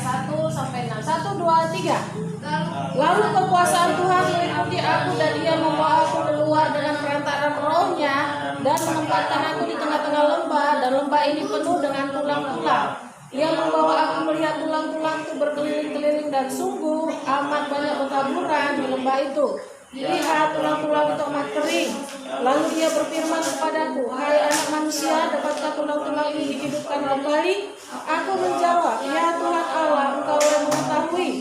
1 sampai 6. 1, 2, 3. Lalu kekuasaan Tuhan meliputi aku dan Ia membawa aku keluar dengan perantaraan rohnya dan menempatkan aku di tengah-tengah lembah, dan lembah ini penuh dengan tulang-tulang. Ia membawa aku melihat tulang-tulang itu berkeliling-keliling, dan sungguh amat banyak bertaburan di lembah itu. Lihat, tulang-tulang itu amat kering. Lalu Ia berfirman kepadaku, hai anak manusia, dapatkah tulang-tulang ini dihidupkan kembali? Aku menjawab, ya Tuhan Allah, Engkau yang mengetahui.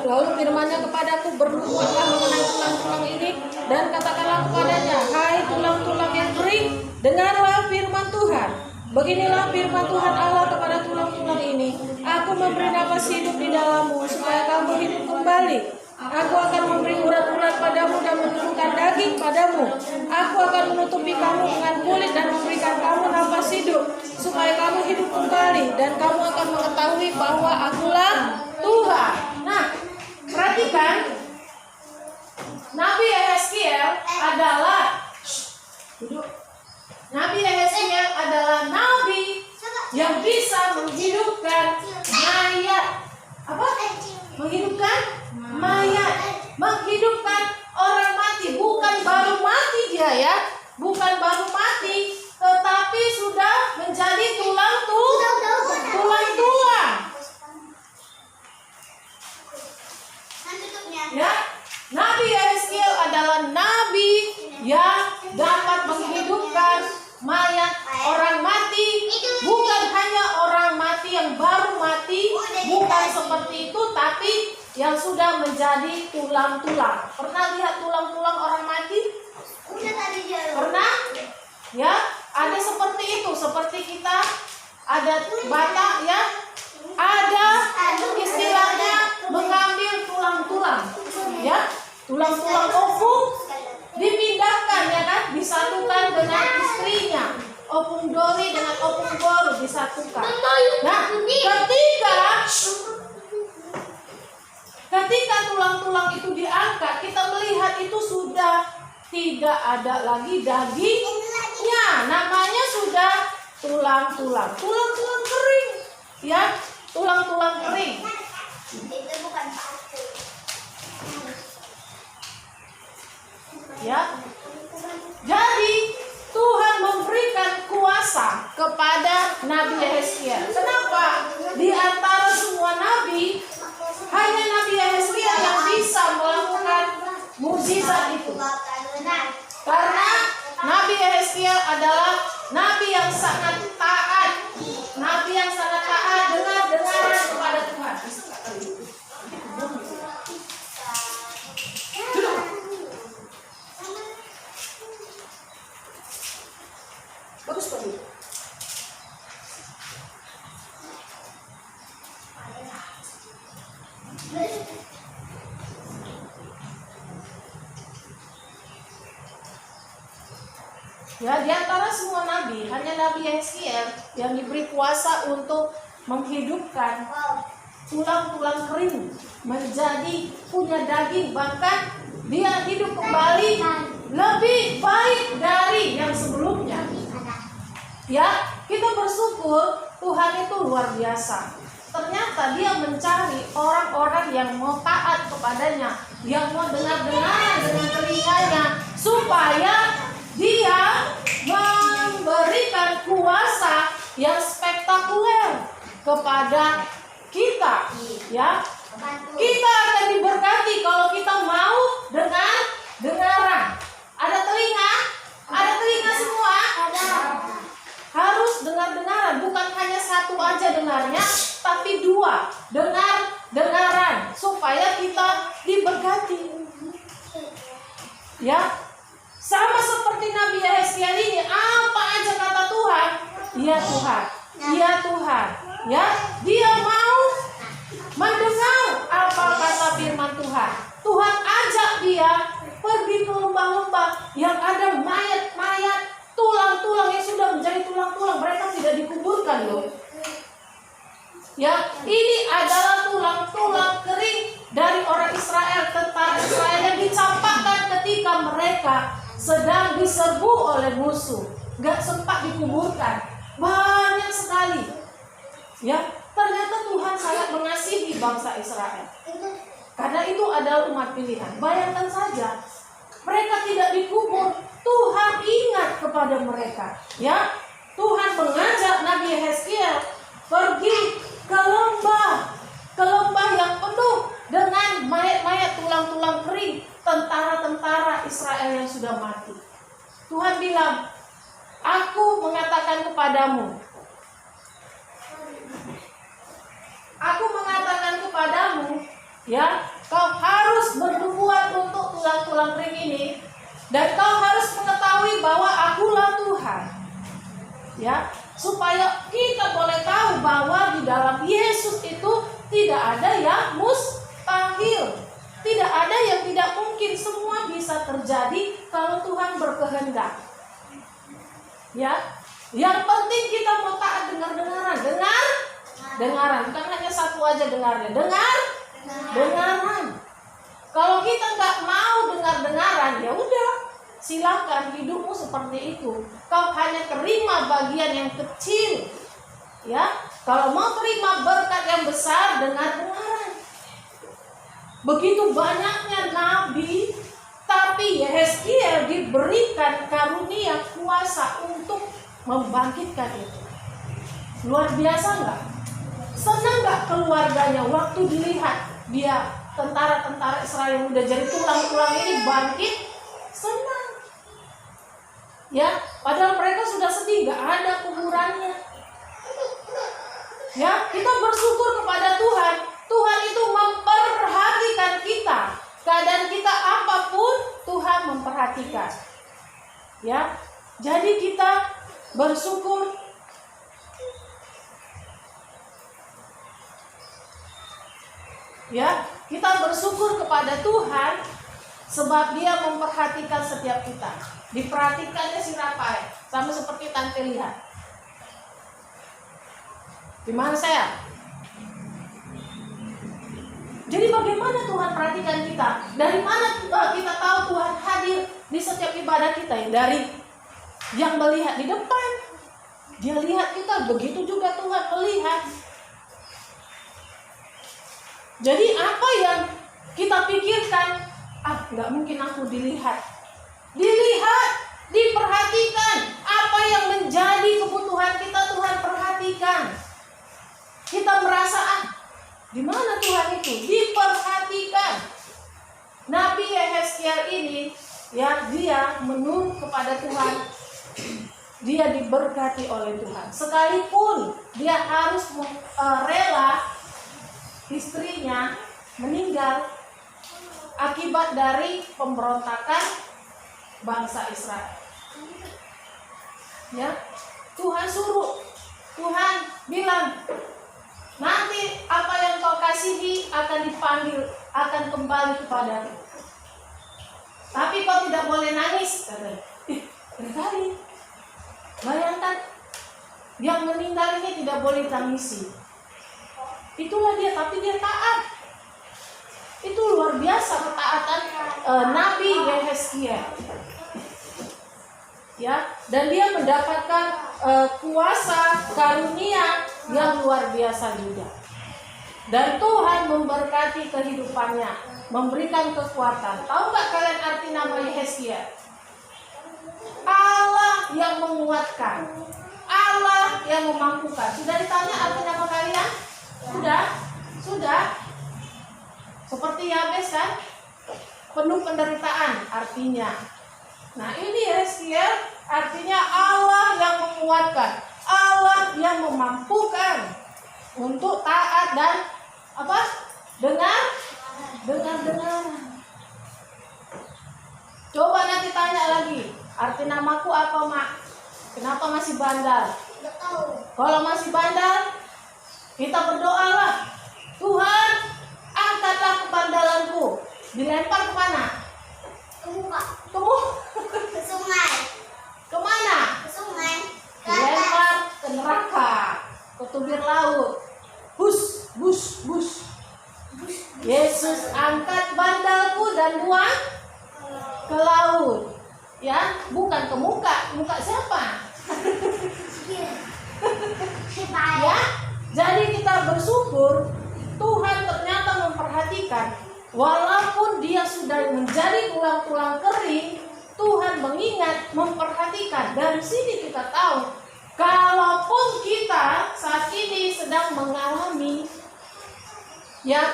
Lalu firman-Nya kepadaku, bernubuatlah mengenai tulang-tulang ini dan katakanlah kepadanya, hai tulang-tulang yang kering, dengarlah firman Tuhan. Beginilah firman Tuhan Allah kepada tulang-tulang ini, aku memberi nafas hidup di dalammu supaya kamu hidup kembali. Aku akan memberi urat-urat padamu dan menumbuhkan daging padamu. Aku akan menutupi kamu dengan kulit dan memberikan kamu nafas hidup supaya kamu hidup kembali, dan kamu akan mengetahui bahwa Akulah Tuhan. Nah, perhatikan, Nabi Yehezkiel adalah nabi yang bisa menghidupkan mayat. Apa? Menghidupkan mayat, menghidupkan orang mati. Bukan baru mati dia ya, bukan baru mati, tetapi sudah menjadi tulang-tulang. Ya, Nabi Yehezkiel adalah nabi yang dapat menghidupkan mayat orang mati. Bukan hanya orang mati yang baru mati, bukan seperti itu, tapi yang sudah menjadi tulang-tulang. Pernah lihat tulang-tulang orang mati? Pernah? Ya, ada seperti itu. Seperti kita ada batak ya, ada istilahnya mengambil tulang-tulang. Ya, tulang-tulang opung dipindahkan ya kan, disatukan dengan istrinya. Opung Dori dengan opung Boru disatukan. Nah, ketika tulang-tulang itu diangkat, kita melihat itu sudah tidak ada lagi dagingnya. Namanya sudah tulang-tulang. Tulang-tulang kering. Ya, tulang-tulang kering. Itu bukan paku. Ya. Jadi Tuhan memberikan kuasa kepada Nabi Yehezkiel. Kenapa? Di antara semua nabi, hanya Nabi Yehezkiel yang bisa melakukan mukjizat itu. Karena Nabi Yehezkiel adalah nabi yang sangat taat. Nabi yang sangat taat, dengar-dengaran kepada Tuhan. Bagus sekali. Ya, di antara semua nabi, hanya Nabi Yehezkiel yang diberi kuasa untuk menghidupkan tulang-tulang kering menjadi punya daging, bahkan dia hidup kembali lebih baik dari yang sebelumnya. Ya, kita bersyukur Tuhan itu luar biasa. Ternyata dia mencari orang-orang yang mau taat kepadanya, yang mau dengar-dengar dengan telinganya, supaya dia memberikan kuasa yang spektakuler kepada kita. Ya, kita akan diberkati kalau kita mau dengar-dengaran. Ada telinga? Ada telinga semua? Ada. Harus dengar-dengaran, bukan hanya satu aja dengarnya, tapi dua, dengar-dengaran, supaya kita diberkati. Ya, sama seperti Nabi Yehezkiel ini, apa aja kata Tuhan, ya Tuhan, ya Tuhan, ya, dia mau mendengar apa kata firman Tuhan. Tuhan ajak dia pergi ke lembah-lembah yang ada mayat-mayat, tulang-tulang yang sudah menjadi tulang-tulang, mereka tidak dikuburkan loh. Ya, ini adalah tulang-tulang kering dari orang Israel, tentara Israel yang dicampakkan ketika mereka sedang diserbu oleh musuh, gak sempat dikuburkan, banyak sekali. Ya, ternyata Tuhan sangat mengasihi bangsa Israel. Karena itu adalah umat pilihan. Bayangkan saja, mereka tidak dikubur, Tuhan ingat kepada mereka. Ya, Tuhan mengajak Nabi Yehezkiel pergi ke lembah yang penuh dengan mayat-mayat, tulang-tulang kering, tentara-tentara Israel yang sudah mati. Tuhan bilang, aku mengatakan kepadamu, ya, kau harus bernubuat untuk tulang-tulang kering ini, dan kau harus mengetahui bahwa akulah Tuhan. Ya, supaya kita boleh tahu bahwa di dalam Yesus itu tidak ada yang mustahil, tidak ada yang tidak mungkin, semua bisa terjadi kalau Tuhan berkehendak. Ya, yang penting kita mau taat dengaran, bukan hanya satu aja dengarnya, dengaran. Kalau kita nggak mau dengaran, ya udah, silakan hidupmu seperti itu. Kau hanya terima bagian yang kecil, ya. Kalau mau terima berkat yang besar, dengaran. Begitu banyaknya nabi, tapi Yehezkiel diberikan karunia kuasa untuk membangkitkan itu. Luar biasa nggak? Senang nggak keluarganya waktu dilihat dia tentara-tentara Israel yang udah jadi tulang-tulang ini bangkit? Senang. Ya, padahal mereka sudah sedih, nggak ada kuburannya. Ya, kita bersyukur kepada Tuhan. Tuhan itu memperhatikan kita. Keadaan kita apapun, Tuhan memperhatikan. Ya, jadi kita bersyukur. Ya, kita bersyukur kepada Tuhan sebab Dia memperhatikan setiap kita. Diperhatikannya si Rafael, sama seperti Tante lihat. Gimana saya? Jadi bagaimana Tuhan perhatikan kita? Dari mana kita tahu Tuhan hadir di setiap ibadah kita? Ya, dari yang melihat di depan, Dia lihat kita, begitu juga Tuhan melihat. Jadi apa yang kita pikirkan, nggak mungkin aku dilihat. Dilihat, diperhatikan. Apa yang menjadi kebutuhan kita, Tuhan perhatikan. Kita merasa, di mana Tuhan itu? Diperhatikan. Nabi Yehezkiel ini, ya, dia menurut kepada Tuhan. Dia diberkati oleh Tuhan. Sekalipun dia harus rela istrinya meninggal akibat dari pemberontakan bangsa Israel. Ya, Tuhan suruh, Tuhan bilang, nanti apa yang kau kasihi akan dipanggil, akan kembali kepadamu. Tapi kau tidak boleh nangis. Kali. Bayangkan, yang meninggal ini tidak boleh tangisi. Itulah dia, tapi dia taat. Itu luar biasa ketaatan Nabi Yehezkiel. Ya, dan dia mendapatkan kuasa karunia yang luar biasa juga. Dan Tuhan memberkati kehidupannya, memberikan kekuatan. Tahu nggak kalian arti nama Yehezkiel? Allah yang menguatkan, Allah yang memampukan. Sudah ditanya arti nama kalian? Sudah. Seperti Yabes kan? Penuh penderitaan artinya. Nah, ini Yehezkiel artinya Allah yang menguatkan, Allah yang memampukan untuk taat dan dengar. Coba nanti tanya lagi, arti namaku apa, Mak? Kenapa masih bandel? Nggak tahu. Kalau masih bandel, kita berdoalah, Tuhan, angkatlah kebandalanku. Dilempar kemana? Ke muka. Ke Sungai. kemana? Ke sungai. Ke atas. Dilempar ke neraka, ke tubir laut. Bus. Yesus angkat bandalku dan buang ke laut. Ya, bukan ke muka. Muka siapa? Ya, Jadi kita bersyukur Tuhan ternyata memperhatikan, walaupun dia sudah menjadi tulang-tulang kering, Tuhan mengingat, memperhatikan. Dari sini kita tahu, kalaupun kita saat ini sedang mengalami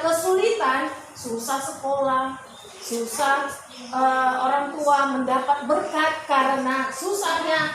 kesulitan, susah sekolah, susah orang tua mendapat berkat karena susahnya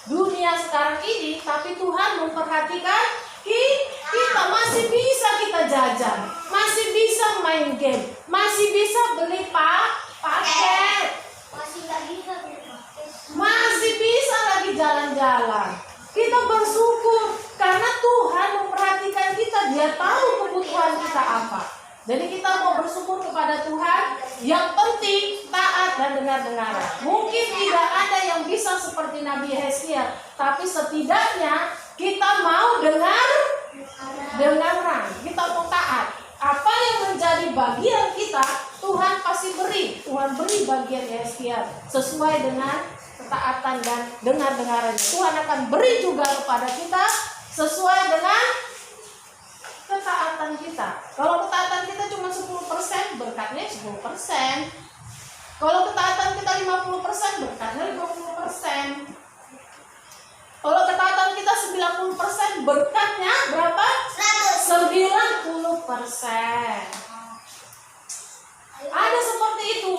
dunia sekarang ini, tapi Tuhan memperhatikan kita masih bisa kita jajan, masih bisa main game, masih bisa beli paket, Masih nggak bisa dipakai. masih bisa lagi jalan-jalan. Kita bersyukur karena Tuhan memperhatikan kita, dia tahu kebutuhan kita apa. Jadi kita mau bersyukur kepada Tuhan. Yang penting taat dan dengar-dengaran. Mungkin tidak ada yang bisa seperti Nabi Hezkiel, tapi setidaknya kita mau dengaran. Kita mau taat. Apa yang menjadi bagian kita, Tuhan pasti beri. Tuhan beri bagian Hezkiel sesuai dengan ketaatan dan dengar-dengarannya. Tuhan akan beri juga kepada kita sesuai dengan ketaatan kita. Kalau ketaatan kita cuma 10%, berkatnya 10%. Kalau ketaatan kita 50%, berkatnya 50%. Kalau ketaatan kita 90%, berkatnya berapa? 90%. Ada seperti itu.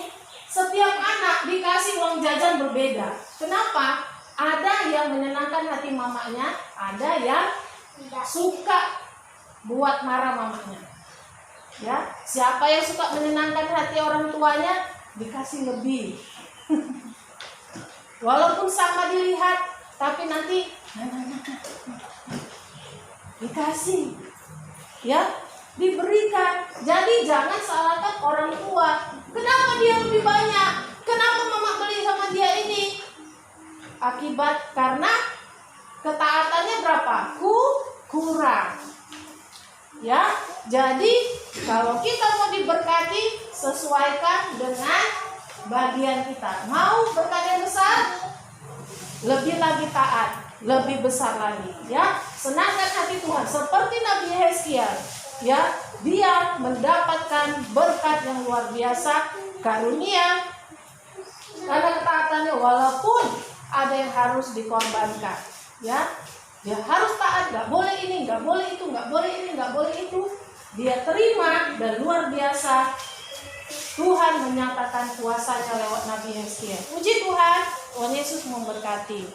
Setiap anak dikasih uang jajan berbeda. Kenapa? Ada yang menyenangkan hati mamanya, ada yang suka buat marah mamanya. Ya, siapa yang suka menyenangkan hati orang tuanya, dikasih lebih. Walaupun sama dilihat, tapi nanti dikasih, ya, diberikan. Jadi jangan salahkan orang tua. Kenapa dia lebih banyak? Kenapa mama beli sama dia ini? Akibat karena ketaatannya berapa? Kurang. Ya, jadi kalau kita mau diberkati, sesuaikan dengan bagian kita. Mau berkat yang besar, lebih lagi taat, lebih besar lagi. Ya, senangkan hati Tuhan seperti Nabi Hezkiel. Ya, dia mendapatkan berkat yang luar biasa, karunia karena ketaatannya, walaupun ada yang harus dikorbankan. Ya, dia harus taat, nggak boleh ini, nggak boleh itu, nggak boleh ini, nggak boleh itu. Dia terima dan luar biasa Tuhan menyatakan kuasanya lewat Nabi Hezkiel. Puji Tuhan, Tuhan Yesus memberkati.